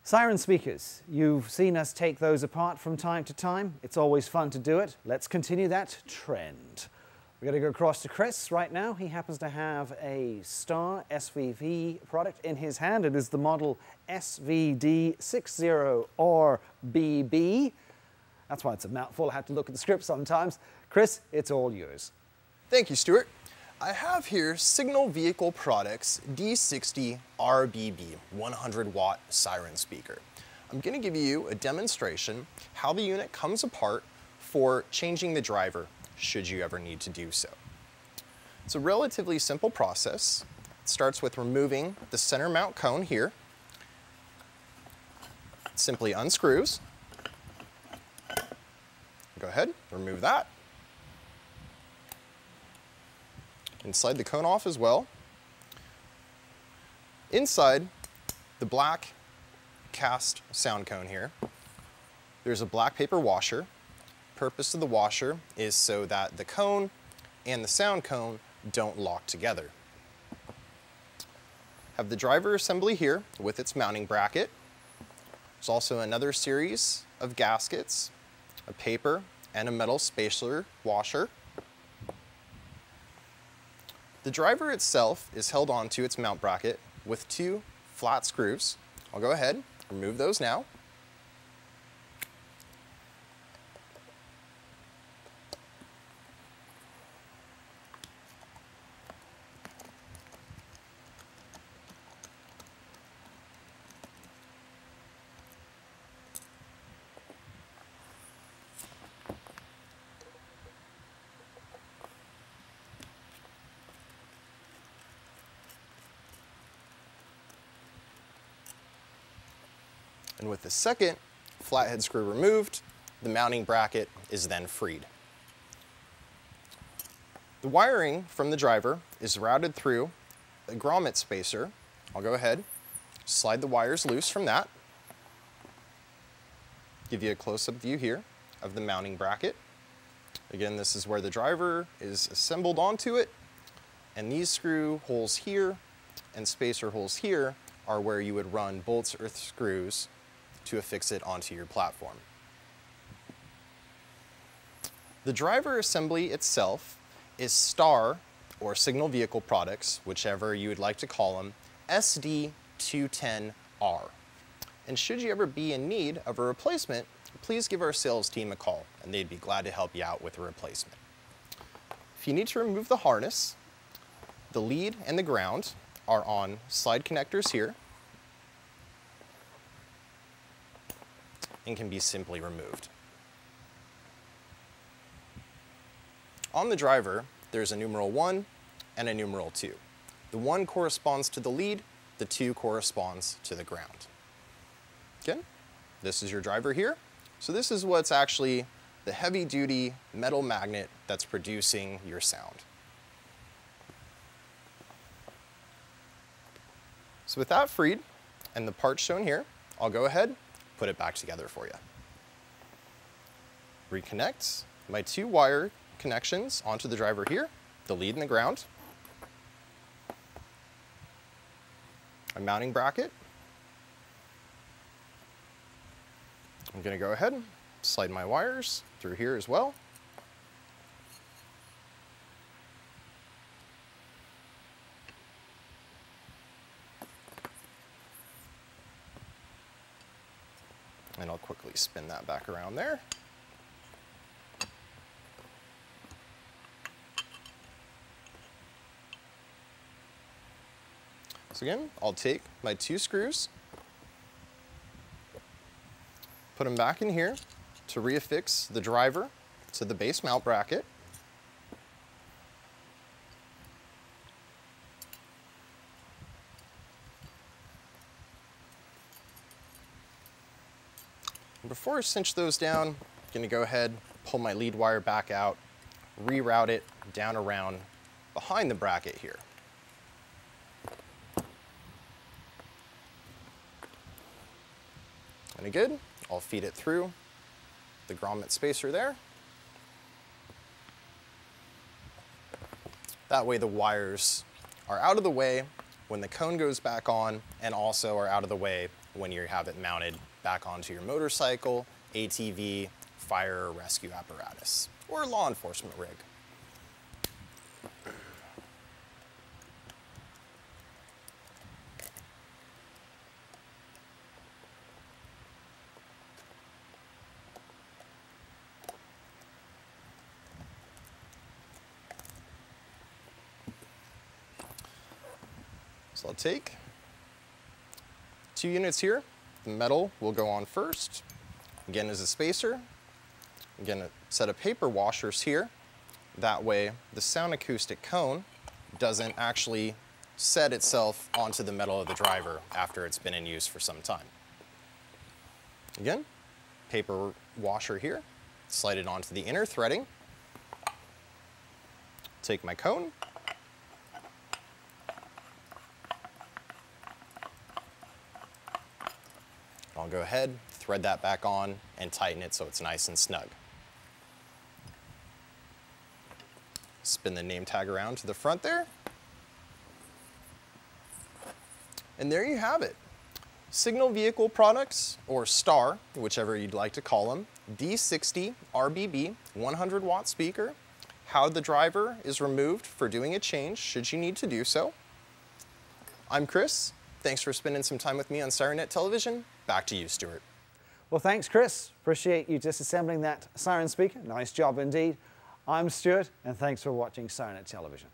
Siren speakers, you've seen us take those apart from time to time. It's always fun to do it. Let's continue that trend. We're going to go across to Chris right now. He happens to have a Star SVP product in his hand. It is the model SVP D-60-RBB. That's why it's a mouthful. I have to look at the script sometimes. Chris, it's all yours. Thank you, Stuart. I have here Signal Vehicle Products D-60-RBB 100-watt siren speaker. I'm going to give you a demonstration how the unit comes apart for changing the driver should you ever need to do so. It's a relatively simple process. It starts with removing the center mount cone here. It simply unscrews. Go ahead, remove that. And slide the cone off as well. Inside the black cast sound cone here, there's a black paper washer. Purpose of the washer is so that the cone and the sound cone don't lock together. Have the driver assembly here with its mounting bracket. There's also another series of gaskets, a paper and a metal spacer washer. The driver itself is held onto its mount bracket with two flat screws. I'll go ahead, remove those now. And with the second flathead screw removed, the mounting bracket is then freed. The wiring from the driver is routed through a grommet spacer. I'll go ahead, slide the wires loose from that. Give you a close-up view here of the mounting bracket. Again, this is where the driver is assembled onto it, and these screw holes here and spacer holes here are where you would run bolts or screws to affix it onto your platform. The driver assembly itself is Star, or Signal Vehicle Products, whichever you would like to call them, SD210R. And should you ever be in need of a replacement, please give our sales team a call, and they'd be glad to help you out with a replacement. If you need to remove the harness, the lead and the ground are on slide connectors here, and can be simply removed. On the driver, there's a numeral 1 and a numeral 2. The 1 corresponds to the lead, the 2 corresponds to the ground. Again, this is your driver here. So this is what's actually the heavy-duty metal magnet that's producing your sound. So with that freed and the parts shown here, I'll go ahead, put it back together for you. Reconnect my 2 wire connections onto the driver here, the lead and the ground. A mounting bracket. I'm going to go ahead, slide my wires through here as well. And I'll quickly spin that back around there. So again, I'll take my 2 screws, put them back in here to reaffix the driver to the base mount bracket. Before I cinch those down, I'm going to go ahead, pull my lead wire back out, reroute it down around behind the bracket here. And good, I'll feed it through the grommet spacer there. That way the wires are out of the way when the cone goes back on, and also are out of the way when you have it mounted back onto your motorcycle, ATV, fire or rescue apparatus, or law enforcement rig. So I'll take 2 units here. The metal will go on first. Again, as a spacer. Again, a set of paper washers here. That way, the sound acoustic cone doesn't actually set itself onto the metal of the driver after it's been in use for some time. Again, paper washer here. Slide it onto the inner threading. Take my cone. I'll go ahead, thread that back on, and tighten it so it's nice and snug. Spin the name tag around to the front there. And there you have it. Signal Vehicle Products, or STAR, whichever you'd like to call them, D-60-RBB 100-watt speaker, how the driver is removed for doing a change should you need to do so. I'm Chris. Thanks for spending some time with me on SIRENNET Television. Back to you, Stuart. Well, thanks, Chris. Appreciate you disassembling that siren speaker. Nice job indeed. I'm Stuart, and thanks for watching SIRENNET Television.